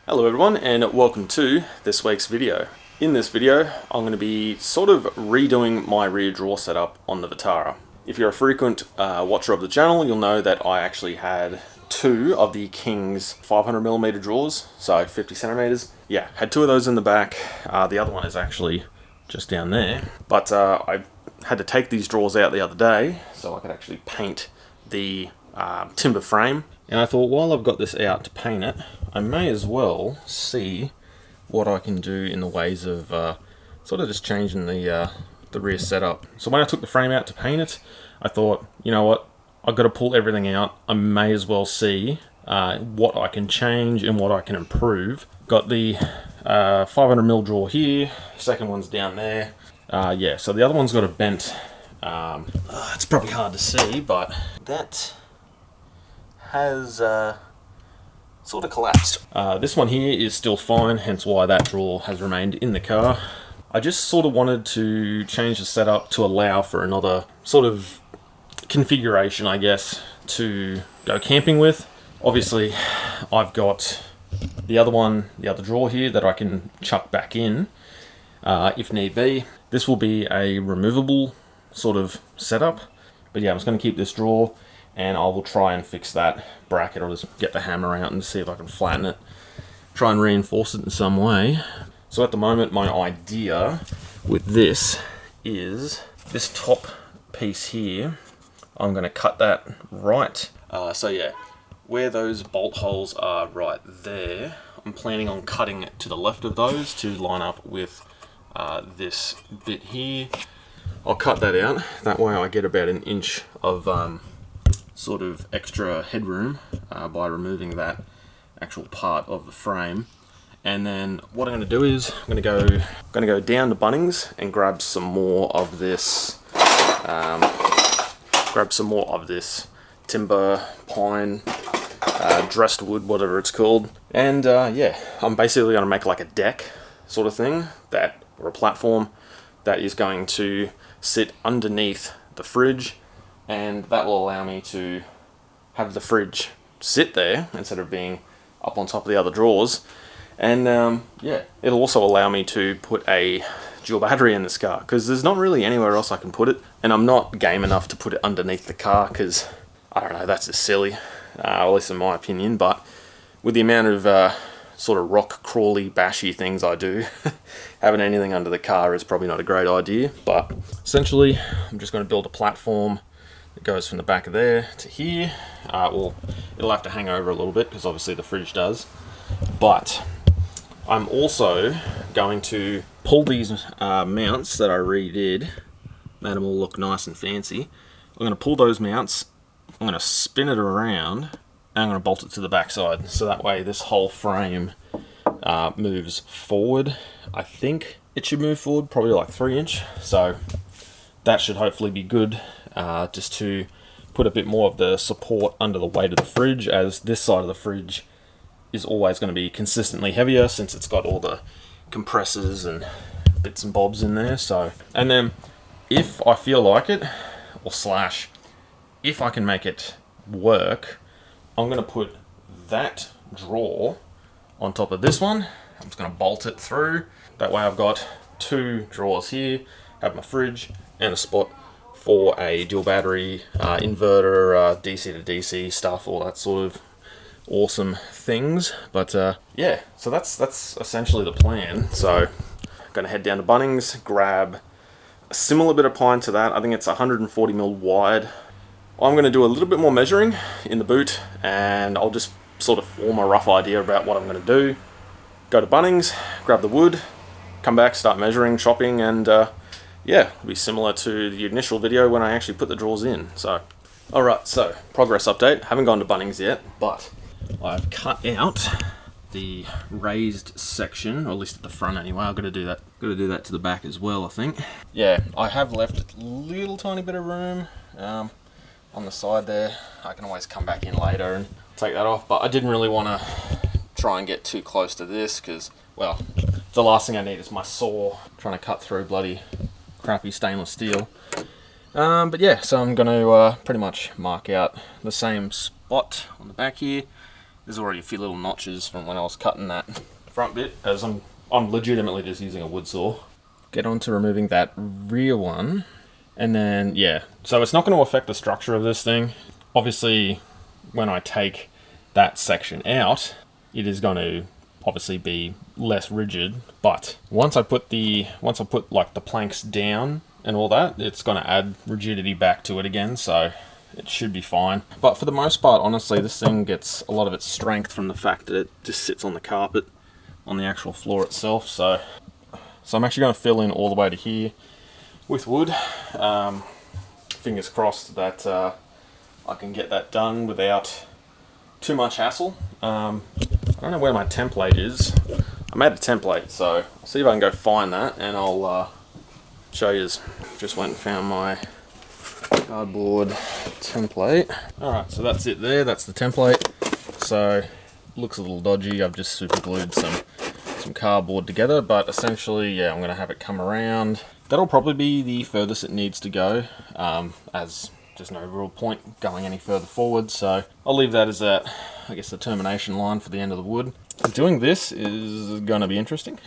Hello everyone and welcome to this week's video. In this video I'm going to be sort of redoing my rear drawer setup on the Vitara. If you're a frequent watcher of the channel, you'll know that I actually had two of the King's 500mm drawers, so 50 centimeters. Yeah, had two of those in the back. The other one is actually just down there. But I had to take these drawers out the other day so I could actually paint the timber frame. And I thought, while I've got this out to paint it, I may as well see what I can do in the ways of sort of just changing the rear setup. So when I took the frame out to paint it, I thought, you know what, I've got to pull everything out. I may as well see what I can change and what I can improve. Got the 500mm drawer here, second one's down there. Yeah, so the other one's got a bent, it's probably hard to see, but that has sort of collapsed. This one here is still fine, hence why that drawer has remained in the car. I just sort of wanted to change the setup to allow for another sort of configuration, I guess, to go camping with. Obviously, I've got the other drawer here that I can chuck back in if need be. This will be a removable sort of setup, but yeah, I'm just going to keep this drawer and I will try and fix that bracket, or just get the hammer out and see if I can flatten it, try and reinforce it in some way. So at the moment, my idea with this is this top piece here, I'm going to cut that right. So yeah, where those bolt holes are right there, I'm planning on cutting it to the left of those to line up with this bit here. I'll cut that out, that way I get about 1 inch of sort of extra headroom by removing that actual part of the frame. And then what I'm going to do is I'm going to go down to Bunnings and grab some more of this timber, pine, dressed wood, whatever it's called. And yeah, I'm basically going to make like a deck sort of thing, or a platform that is going to sit underneath the fridge, and that will allow me to have the fridge sit there instead of being up on top of the other drawers. And yeah, it'll also allow me to put a dual battery in this car, because there's not really anywhere else I can put it, and I'm not game enough to put it underneath the car, because I don't know, that's just silly, at least in my opinion. But with the amount of sort of rock crawly bashy things I do, having anything under the car is probably not a great idea. But essentially I'm just going to build a platform that goes from the back of there to here. Well, it'll have to hang over a little bit because obviously the fridge does, but I'm also going to pull these mounts that I redid, made them all look nice and fancy. I'm going to pull those mounts, I'm going to spin it around, and I'm going to bolt it to the backside, so that way this whole frame moves forward. I think it should move forward probably like 3 inch, so that should hopefully be good, just to put a bit more of the support under the weight of the fridge, as this side of the fridge is always going to be consistently heavier since it's got all the compressors and bits and bobs in there. So, and then if I feel like it, or slash if I can make it work, I'm going to put that drawer on top of this one. I'm just going to bolt it through. That way I've got two drawers here, have my fridge and a spot for a dual battery, inverter, DC to DC stuff, all that sort of awesome things. But yeah, so that's essentially the plan. So I'm going to head down to Bunnings, grab a similar bit of pine to that. I think it's 140mm wide. I'm going to do a little bit more measuring in the boot, and I'll just sort of form a rough idea about what I'm going to do. Go to Bunnings, grab the wood, come back, start measuring, chopping, and yeah, it'll be similar to the initial video when I actually put the drawers in. So, alright, so progress update. Haven't gone to Bunnings yet, but I've cut out the raised section, or at least at the front anyway. I've got to do that. Got to do that to the back as well, I think. Yeah, I have left a little tiny bit of room on the side there. I can always come back in later and take that off, but I didn't really want to try and get too close to this because, well, the last thing I need is my saw trying to cut through bloody crappy stainless steel. But yeah, so I'm going to pretty much mark out the same spot on the back here, There's already a few little notches from when I was cutting that front bit, as I'm legitimately just using a wood saw. Get on to removing that rear one, and then yeah, so it's not going to affect the structure of this thing. Obviously, when I take that section out, it is going to obviously be less rigid, but once I put like the planks down and all that, it's going to add rigidity back to it again, so it should be fine. But for the most part, honestly, this thing gets a lot of its strength from the fact that it just sits on the carpet, on the actual floor itself. So I'm actually going to fill in all the way to here with wood. Fingers crossed that I can get that done without too much hassle. I don't know where my template is. I made a template, so I'll see if I can go find that, and I'll show you. Just went and found my cardboard template. Alright, so that's it there, that's the template. So, looks a little dodgy, I've just super glued some cardboard together, but essentially, yeah, I'm going to have it come around. That'll probably be the furthest it needs to go, as there's no real point going any further forward, so I'll leave that as that, I guess, the termination line for the end of the wood. Doing this is going to be interesting.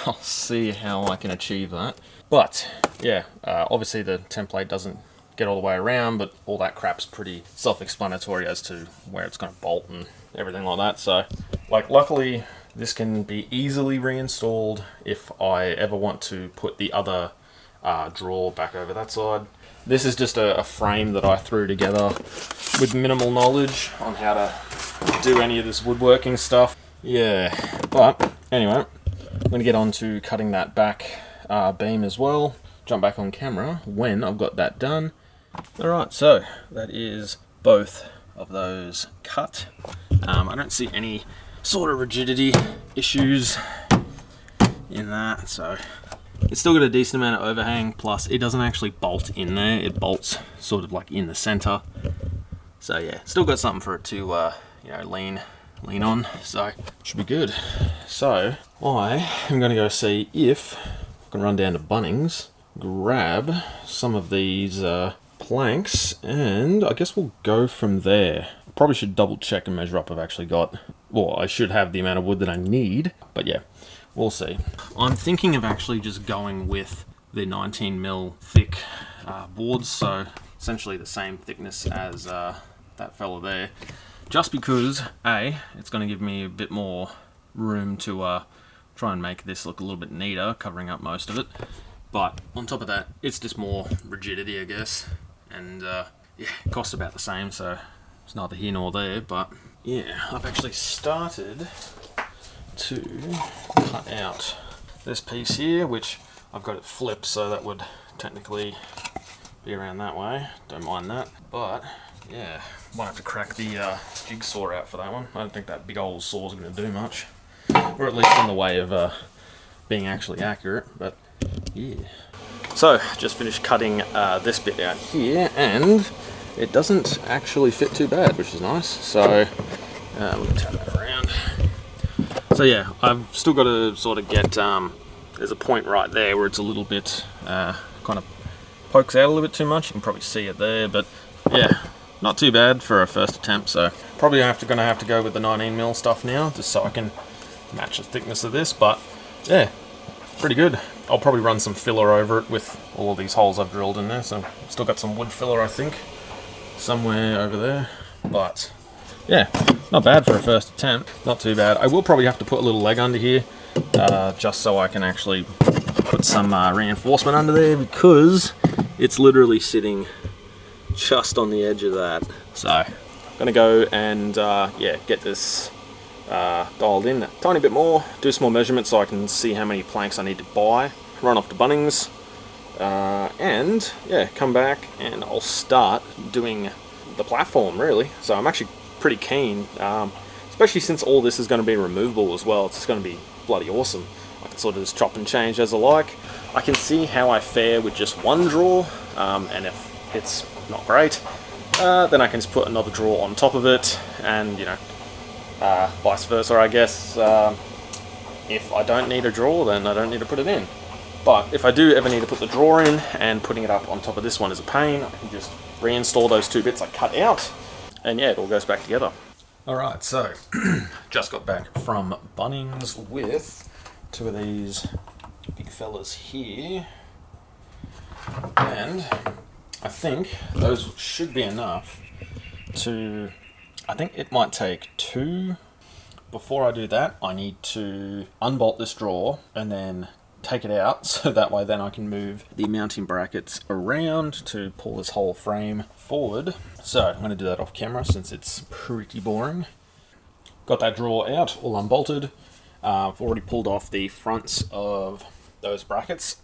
I'll see how I can achieve that. But, yeah, obviously the template doesn't get all the way around, but all that crap's pretty self-explanatory as to where it's going to bolt and everything like that. So, like, luckily this can be easily reinstalled if I ever want to put the other drawer back over that side. This is just a frame that I threw together with minimal knowledge on how to do any of this woodworking stuff. Yeah, but anyway, I'm going to get on to cutting that back beam as well. Jump back on camera when I've got that done. Alright, so that is both of those cut. I don't see any sort of rigidity issues in that, so it's still got a decent amount of overhang, plus it doesn't actually bolt in there, it bolts sort of like in the center. So yeah, still got something for it to you know, lean on, so should be good. So I am going to go see if I can run down to Bunnings, grab some of these planks, and I guess we'll go from there. I probably should double check and measure up. I've actually got, well, I should have the amount of wood that I need, but yeah, we'll see. I'm thinking of actually just going with the 19mm thick boards, so essentially the same thickness as that fella there, just because A, it's going to give me a bit more room to try and make this look a little bit neater, covering up most of it, but on top of that, it's just more rigidity, I guess, and yeah, it costs about the same, so it's neither here nor there. But yeah, I've actually started to cut out this piece here, which I've got it flipped, so that would technically be around that way. Don't mind that, but yeah, might have to crack the jigsaw out for that one. I don't think that big old saw is going to do much, or at least in the way of being actually accurate, but yeah. So, just finished cutting this bit out here, and it doesn't actually fit too bad, which is nice. So, we'll turn that around. So yeah, I've still got to sort of get, there's a point right there where it's a little bit, kind of pokes out a little bit too much. You can probably see it there, but yeah, not too bad for a first attempt. So, probably gonna have to go with the 19mm stuff now, just so I can match the thickness of this, but yeah, pretty good. I'll probably run some filler over it with all of these holes I've drilled in there, so still got some wood filler, I think, somewhere over there, but yeah, not bad for a first attempt, not too bad. I will probably have to put a little leg under here, just so I can actually put some reinforcement under there, because it's literally sitting just on the edge of that. So I'm gonna go and yeah, get this dialed in a tiny bit more, do some more measurements so I can see how many planks I need to buy, run off to Bunnings, and yeah, come back and I'll start doing the platform, really. So I'm actually pretty keen, especially since all this is going to be removable as well. It's just going to be bloody awesome. I can sort of just chop and change as I like. I can see how I fare with just one drawer, and if it's not great, then I can just put another drawer on top of it, and you know, vice versa, I guess. If I don't need a drawer, then I don't need to put it in. But if I do ever need to put the drawer in, and putting it up on top of this one is a pain, I can just reinstall those two bits I cut out, and yeah, it all goes back together. Alright, so just got back from Bunnings with two of these big fellas here, and I think those should be enough to, I think it might take two. Before I do that, I need to unbolt this drawer and then take it out, so that way then I can move the mounting brackets around to pull this whole frame forward. So I'm going to do that off camera since it's pretty boring. Got that drawer out, all unbolted. I've already pulled off the fronts of those brackets.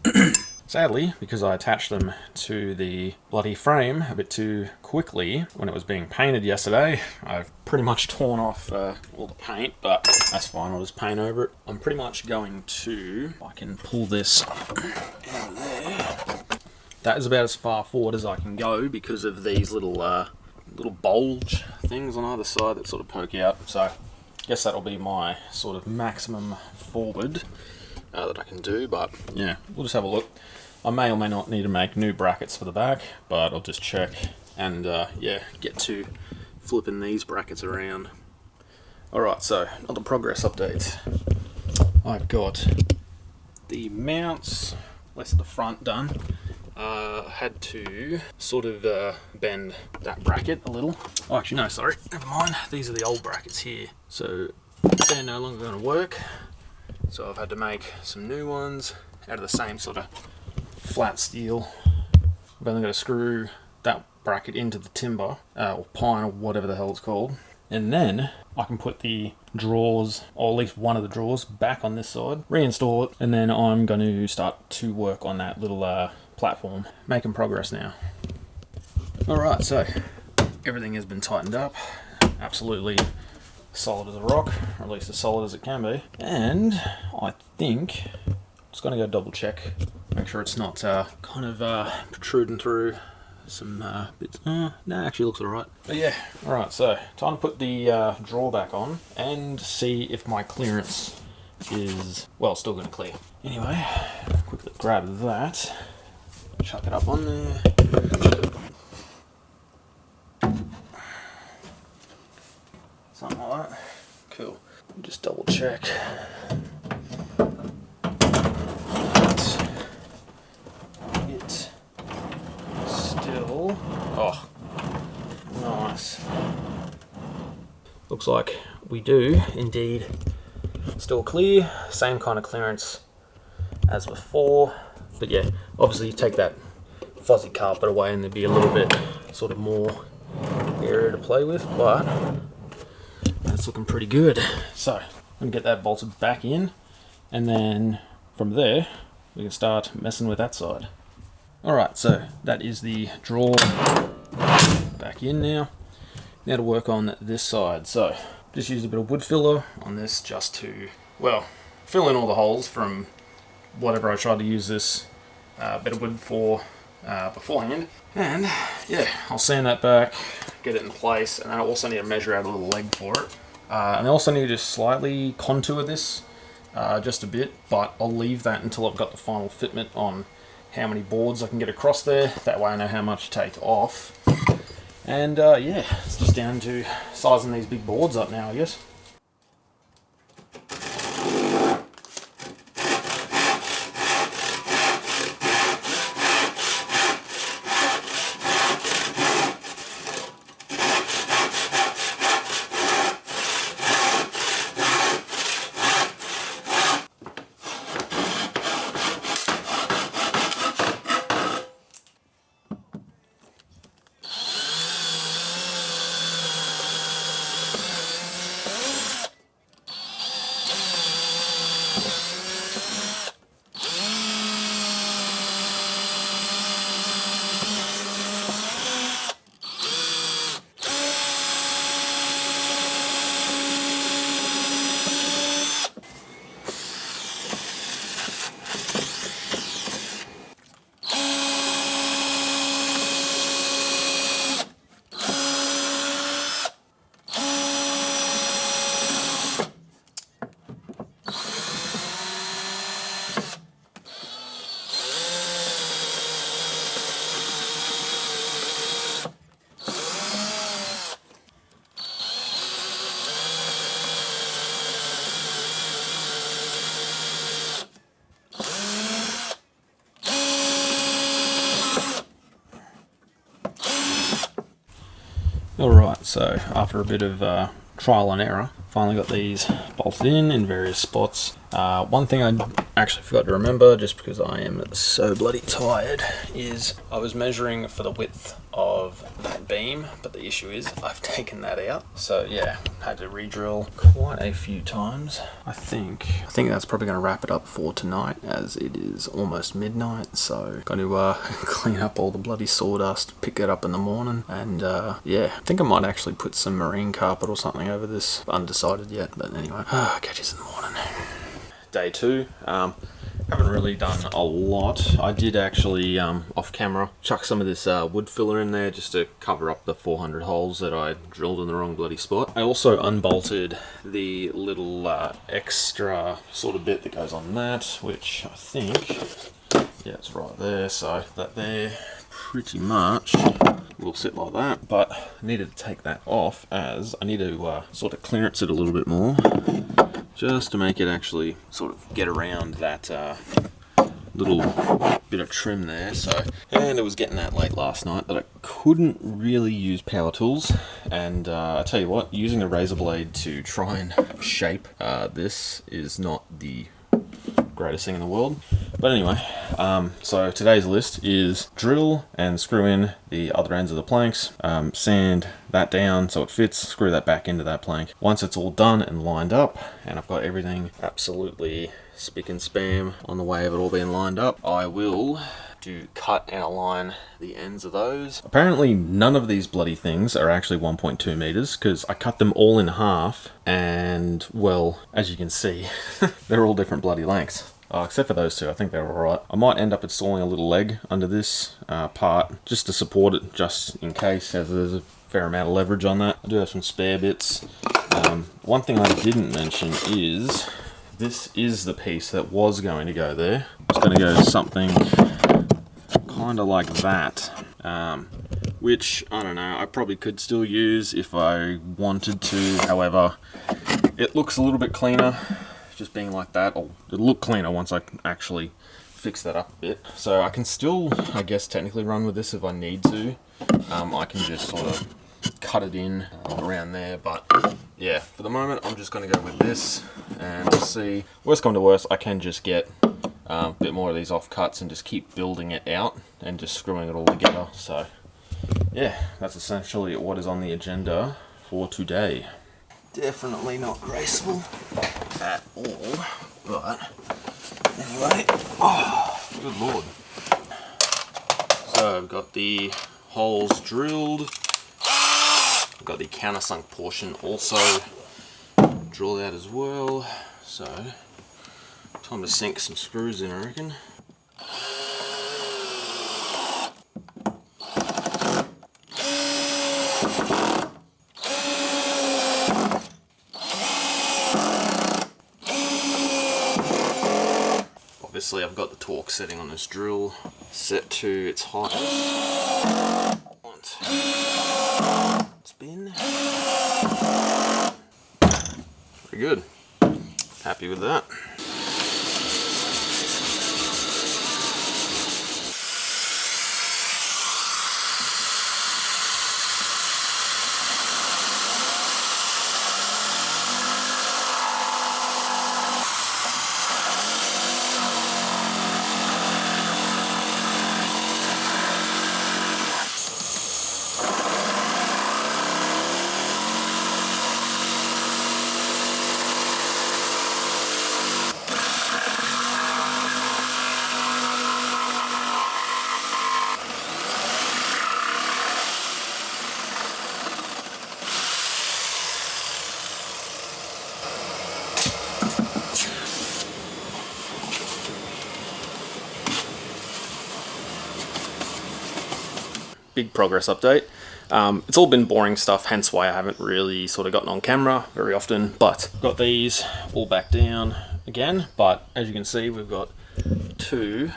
Sadly, because I attached them to the bloody frame a bit too quickly when it was being painted yesterday, I've pretty much torn off all the paint, but that's fine, I'll just paint over it. I'm pretty much going to, I can pull this out of there. That is about as far forward as I can go because of these little bulge things on either side that sort of poke out. So I guess that'll be my sort of maximum forward that I can do, but yeah, we'll just have a look. I may or may not need to make new brackets for the back, but I'll just check and yeah, get to flipping these brackets around. Alright, so other progress updates. I've got the mounts, less the front done. Had to sort of bend that bracket a little. Oh, actually no, sorry, never mind. These are the old brackets here. So they're no longer going to work. So I've had to make some new ones out of the same sort of flat steel. I've only got to screw that bracket into the timber, or pine, or whatever the hell it's called. And then I can put the drawers, or at least one of the drawers, back on this side, reinstall it, and then I'm going to start to work on that little platform. Making progress now. Alright, so everything has been tightened up. Absolutely solid as a rock, or at least as solid as it can be. And I think I'm just going to go double check, make sure it's not kind of protruding through some bits. No, actually looks alright. But yeah, alright, so time to put the drawer back on and see if my clearance is, well, still going to clear. Anyway, quickly grab that, chuck it up on there. Something like that. Cool. Just double check. It still. Oh, nice. Looks like we do indeed still clear. Same kind of clearance as before. But yeah, obviously you take that fuzzy carpet away and there'd be a little bit sort of more area to play with, but that's looking pretty good. So I'm gonna get that bolted back in, and then from there we can start messing with that side. Alright, so that is the drawer back in now. Now to work on this side. So just used a bit of wood filler on this just to, well, fill in all the holes from whatever I tried to use this bit of wood for beforehand. And yeah, I'll sand that back, get it in place, and then I also need to measure out a little leg for it. And I also need to slightly contour this just a bit, but I'll leave that until I've got the final fitment on how many boards I can get across there. That way I know how much to take off. And yeah, it's just down to sizing these big boards up now, I guess. Alright, so after a bit of trial and error, finally got these bolted in various spots. One thing I actually forgot to remember, just because I am so bloody tired, is I was measuring for the width of that beam, but the issue is I've taken that out. So yeah, had to re-drill quite a few times. I think that's probably going to wrap it up for tonight, as it is almost midnight. So got to clean up all the bloody sawdust, pick it up in the morning, and yeah, I think I might actually put some marine carpet or something over this. Undecided yet, but anyway, catch us in the morning. Day 2. Haven't really done a lot. I did actually, off camera, chuck some of this wood filler in there just to cover up the 400 holes that I drilled in the wrong bloody spot. I also unbolted the little extra sort of bit that goes on that, which I think, yeah, it's right there, so that there pretty much will sit like that, but I needed to take that off as I need to sort of clearance it a little bit more, just to make it actually sort of get around that little bit of trim there. So, and it was getting that late last night that I couldn't really use power tools, and I tell you what, using a razor blade to try and shape this is not the greatest thing in the world. But anyway, so today's list is drill and screw in the other ends of the planks, sand that down so it fits, screw that back into that plank. Once it's all done and lined up, and I've got everything absolutely spick and spam on the way of it all being lined up, I will cut and align the ends of those. Apparently none of these bloody things are actually 1.2 meters, because I cut them all in half, and well, as you can see, they're all different bloody lengths. Except for those two, I think they're alright. I might end up installing a little leg under this part just to support it, just in case, as there's a fair amount of leverage on that. I do have some spare bits. One thing I didn't mention is this is the piece that was going to go there. It's going to go something kind of like that, which, I don't know, I probably could still use if I wanted to. However, it looks a little bit cleaner just being like that, or it'll look cleaner once I actually fix that up a bit. So I can still, I guess, technically run with this if I need to. I can just sort of cut it in around there, but yeah, for the moment I'm just going to go with this, and we'll see. Worst come to worst, I can just get a bit more of these offcuts and just keep building it out and just screwing it all together. So yeah, that's essentially what is on the agenda for today. Definitely not graceful at all, but anyway, oh, good lord. So I've got the holes drilled, I've got the countersunk portion also drilled out as well, so time to sink some screws in, I reckon. Obviously I've got the torque setting on this drill set to its highest. Spin. Pretty good. Happy with that. Big progress update. It's all been boring stuff, hence why I haven't really sort of gotten on camera very often, but got these all back down again. But as you can see, we've got two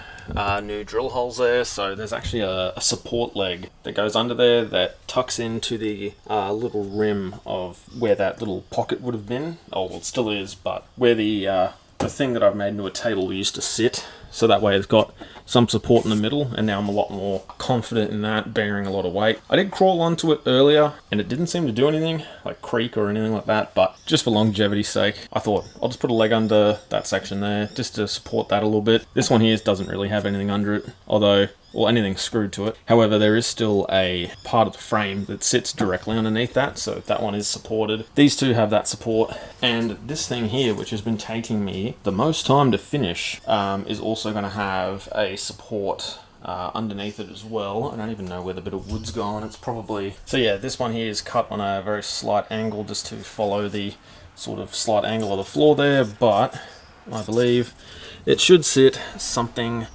new drill holes there, so there's actually a support leg that goes under there that tucks into the little rim of where that little pocket would have been. Oh, well, it still is, but where the thing that I've made into a table used to sit, so that way it's got some support in the middle, and now I'm a lot more confident in that, bearing a lot of weight. I did crawl onto it earlier and it didn't seem to do anything, like creak or anything like that, but just for longevity's sake, I thought I'll just put a leg under that section there just to support that a little bit. This one here doesn't really have anything under it, although, or anything screwed to it. However, there is still a part of the frame that sits directly underneath that, so that one is supported. These two have that support, and this thing here, which has been taking me the most time to finish, is also going to have a support underneath it as well. I don't even know where the bit of wood's gone. It's probably... So yeah, this one here is cut on a very slight angle just to follow the sort of slight angle of the floor there, but I believe it should sit something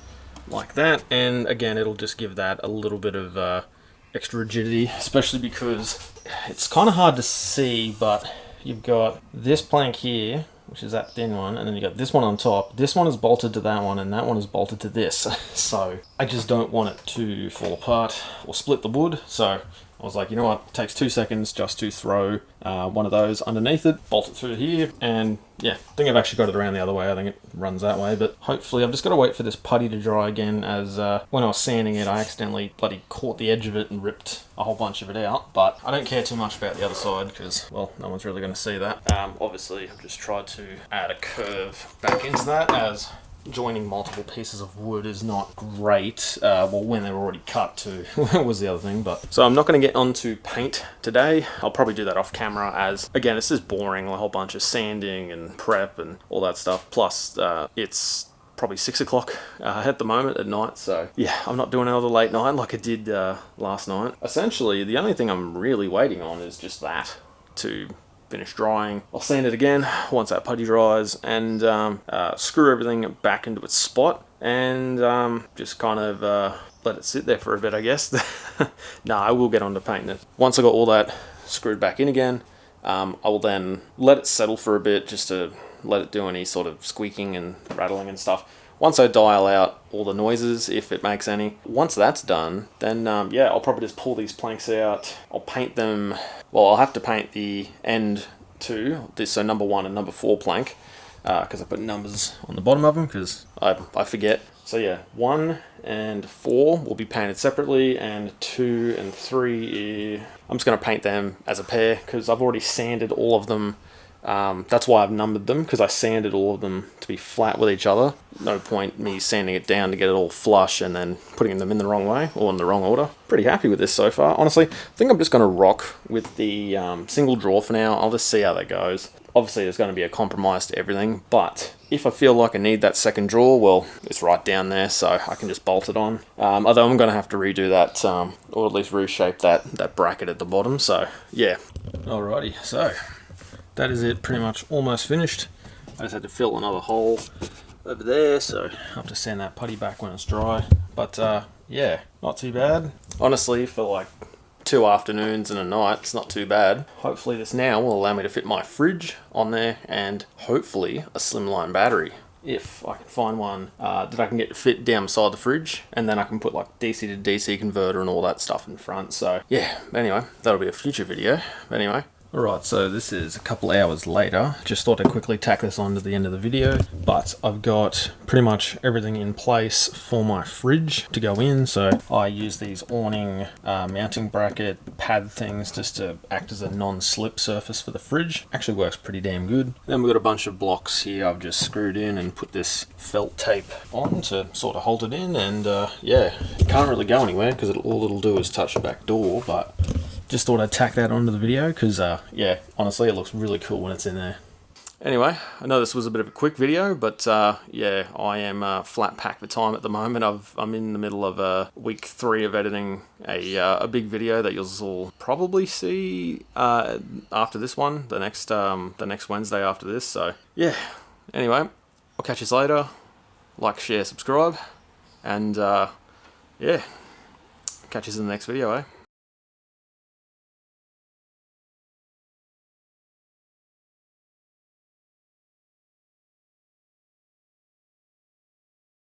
like that, and again it'll just give that a little bit of extra rigidity, especially because it's kind of hard to see, but you've got this plank here, which is that thin one, and then you got this one on top. This one is bolted to that one, and that one is bolted to this. So I just don't want it to fall apart or split the wood, so I was like, you know what, it takes 2 seconds just to throw one of those underneath it, bolt it through here, and yeah, I think I've actually got it around the other way. I think it runs that way, but hopefully I've just got to wait for this putty to dry again, as when I was sanding it, I accidentally bloody caught the edge of it and ripped a whole bunch of it out, but I don't care too much about the other side because, well, no one's really going to see that. Obviously, I've just tried to add a curve back into that, as joining multiple pieces of wood is not great. Well, when they're already cut too was the other thing. But so I'm not going to get onto paint today. I'll probably do that off camera, as again it's just boring, a whole bunch of sanding and prep and all that stuff. Plus it's probably 6 o'clock at the moment at night, so yeah, I'm not doing another late night like I did last night. Essentially the only thing I'm really waiting on is just that to finish drying. I'll sand it again once that putty dries, and screw everything back into its spot, and just kind of let it sit there for a bit, I guess. No, I will get on to painting it. Once I got all that screwed back in again, I will then let it settle for a bit, just to let it do any sort of squeaking and rattling and stuff. Once I dial out all the noises, if it makes any, once that's done, then yeah, I'll probably just pull these planks out. I'll paint them. Well, I'll have to paint the end two, so number 1 and number 4 plank, because I put numbers on the bottom of them because I forget. So yeah, 1 and 4 will be painted separately, and 2 and 3, I'm just going to paint them as a pair because I've already sanded all of them. That's why I've numbered them, because I sanded all of them to be flat with each other. No point me sanding it down to get it all flush and then putting them in the wrong way or in the wrong order. Pretty happy with this so far. Honestly, I think I'm just going to rock with the single draw for now. I'll just see how that goes. Obviously there's going to be a compromise to everything, but if I feel like I need that second draw, well, it's right down there, so I can just bolt it on. Although I'm going to have to redo that, or at least reshape that bracket at the bottom, so yeah. Alrighty, so that is it, pretty much almost finished. I just had to fill another hole over there, so I'll have to sand that putty back when it's dry. But yeah, not too bad. Honestly, for like 2 afternoons and a night, it's not too bad. Hopefully this now will allow me to fit my fridge on there, and hopefully a slimline battery, if I can find one that I can get to fit down beside the fridge, and then I can put like DC to DC converter and all that stuff in front. So yeah, anyway, that'll be a future video. But anyway, alright, so this is a couple hours later. Just thought I'd quickly tack this on to the end of the video, but I've got pretty much everything in place for my fridge to go in. So I use these Awning mounting bracket pad things just to act as a non-slip surface for the fridge. Actually works pretty damn good. Then we've got a bunch of blocks here I've just screwed in and put this felt tape on to sort of hold it in, and yeah, it can't really go anywhere because all it'll do is touch the back door, but just thought I'd tack that onto the video because, yeah, honestly, it looks really cool when it's in there. Anyway, I know this was a bit of a quick video, but yeah, I am flat packed for time at the moment. I'm in the middle of week 3 of editing a big video that you'll probably see after this one, the next Wednesday after this. So yeah, anyway, I'll catch you later. Like, share, subscribe, and yeah, catch you in the next video, eh?